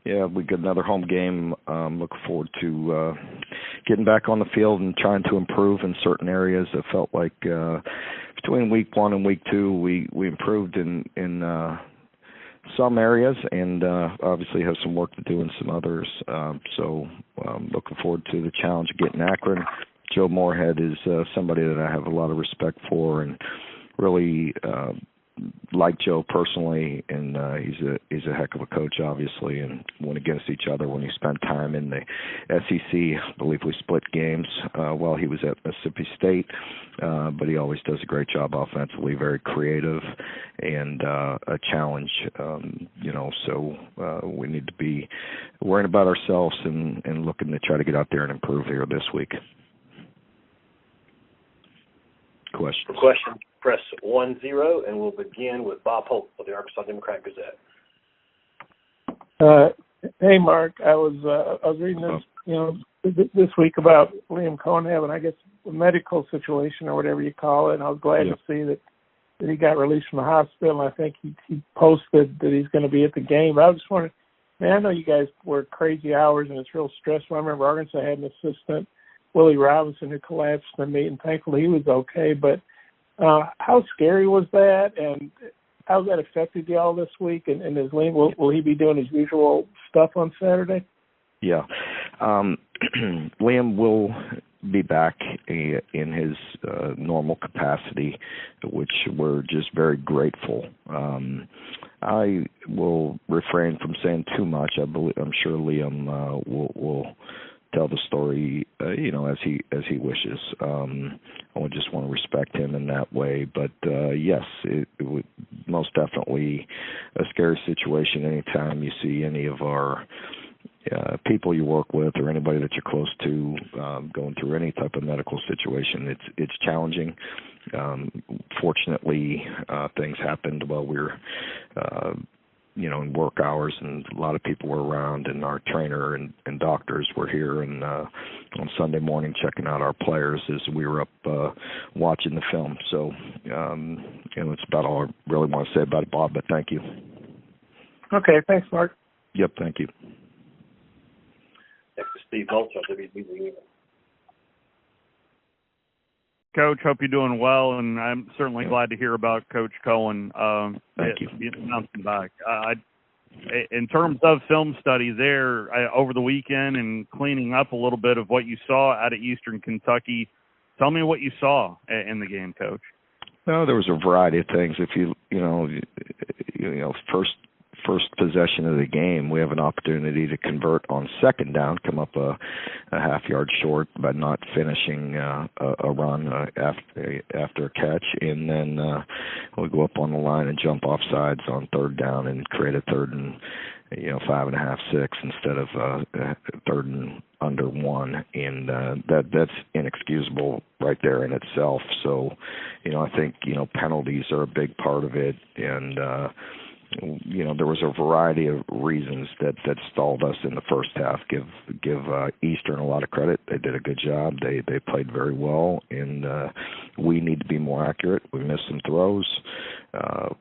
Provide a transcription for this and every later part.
Yeah, we got another home game. Looking forward to getting back on the field and trying to improve in certain areas. I felt like between week 1 and week 2, we improved in some areas, and obviously have some work to do in some others. So looking forward to the challenge of getting Akron. Joe Moorhead is somebody that I have a lot of respect for, and really like Joe personally, and he's a heck of a coach, obviously, and went against each other when he spent time in the SEC. I believe we split games while he was at Mississippi State, but he always does a great job offensively, very creative, and a challenge, so we need to be worrying about ourselves and looking to try to get out there and improve here this week. Questions? Question. Press 10, and we'll begin with Bob Holt of the Arkansas Democrat-Gazette. Hey, Mark. I was reading this, this week about Liam Cohen having, I guess, a medical situation or whatever you call it, and I was glad to see that he got released from the hospital, and I think he posted that he's going to be at the game. But I was just wondering, man, I know you guys work crazy hours, and it's real stressful. I remember Arkansas had an assistant, Willie Robinson, who collapsed in the meet, and thankfully he was okay, but how scary was that, and how's that affected you all this week? And is Liam, will he be doing his usual stuff on Saturday? Yeah. Liam will be back in his normal capacity, which we're just very grateful. I will refrain from saying too much. I'm sure Liam will tell the story, as he wishes. I would just want to respect him in that way. But yes, it would most definitely a scary situation anytime you see any of our people you work with or anybody that you're close to going through any type of medical situation. It's challenging. Fortunately, things happened while we were in work hours, and a lot of people were around, and our trainer and doctors were here and on Sunday morning checking out our players as we were up watching the film. So, it's about all I really want to say about it, Bob, but thank you. Okay, thanks, Mark. Yep, thank you. Next is Steve Maltz on WBZ. Coach, hope you're doing well, and I'm certainly glad to hear about Coach Cohen. Thank you. Bouncing back. In terms of film study there over the weekend and cleaning up a little bit of what you saw out of Eastern Kentucky, tell me what you saw in the game, Coach. No, there was a variety of things. If first possession of the game, we have an opportunity to convert on second down, come up a half yard short by not finishing a run after a catch, and then we go up on the line and jump off sides on third down and create a third and 5.5, 6 instead of third and under 1, and that's inexcusable right there in itself. So, I think penalties are a big part of it, and there was a variety of reasons that stalled us in the first half. Give Eastern a lot of credit. They did a good job. They played very well, and we need to be more accurate. We missed some throws.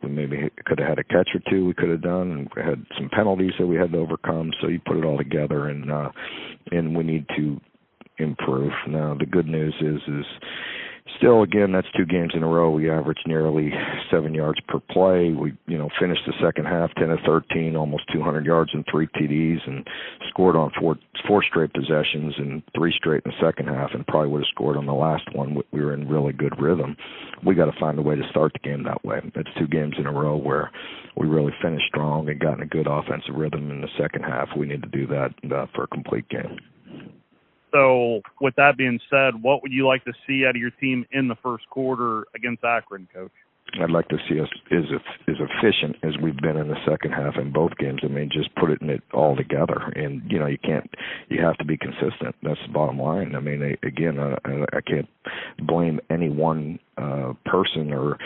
We maybe could have had a catch or two we could have done, and we had some penalties that we had to overcome. So you put it all together, and we need to improve. Now, the good news is still, again, that's 2 games in a row. We averaged nearly 7 yards per play. We, finished the second half 10 of 13, almost 200 yards and 3 TDs, and scored on four straight possessions and 3 straight in the second half, and probably would have scored on the last one. We were in really good rhythm. We got to find a way to start the game that way. It's 2 games in a row where we really finished strong and got in a good offensive rhythm in the second half. We need to do that for a complete game. So, with that being said, what would you like to see out of your team in the first quarter against Akron, Coach? I'd like to see us as efficient as we've been in the second half in both games. I mean, just put it all together. And, you have to be consistent. That's the bottom line. I mean, again, I can't blame any one person or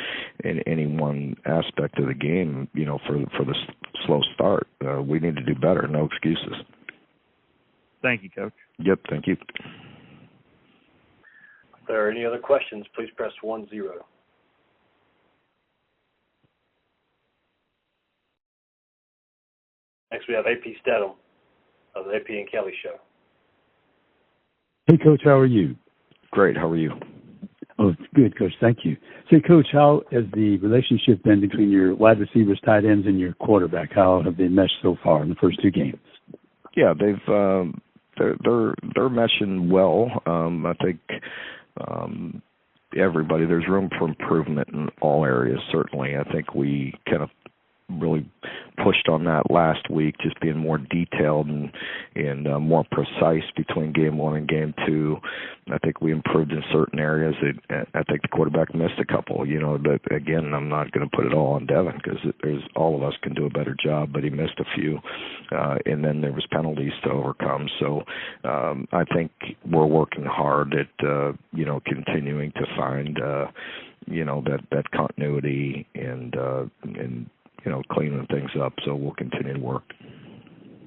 in any one aspect of the game, for the slow start. We need to do better. No excuses. Thank you, Coach. Yep, thank you. If there are any other questions, please press 10. Next, we have AP Stedham of the AP and Kelly Show. Hey, Coach, how are you? Great. How are you? Oh, good, Coach. Thank you. Say, Coach, how has the relationship been between your wide receivers, tight ends, and your quarterback? How have they meshed so far in the first 2 games? Yeah, they're meshing well. I think everybody, there's room for improvement in all areas. Certainly, I think we kind of really pushed on that last week, just being more detailed and more precise between game 1 and game 2. I think we improved in certain areas. I think the quarterback missed a couple, but again, I'm not going to put it all on Devin because all of us can do a better job, but he missed a few. And then there was penalties to overcome. So I think we're working hard at, continuing to find, that continuity and cleaning things up. So we'll continue to work.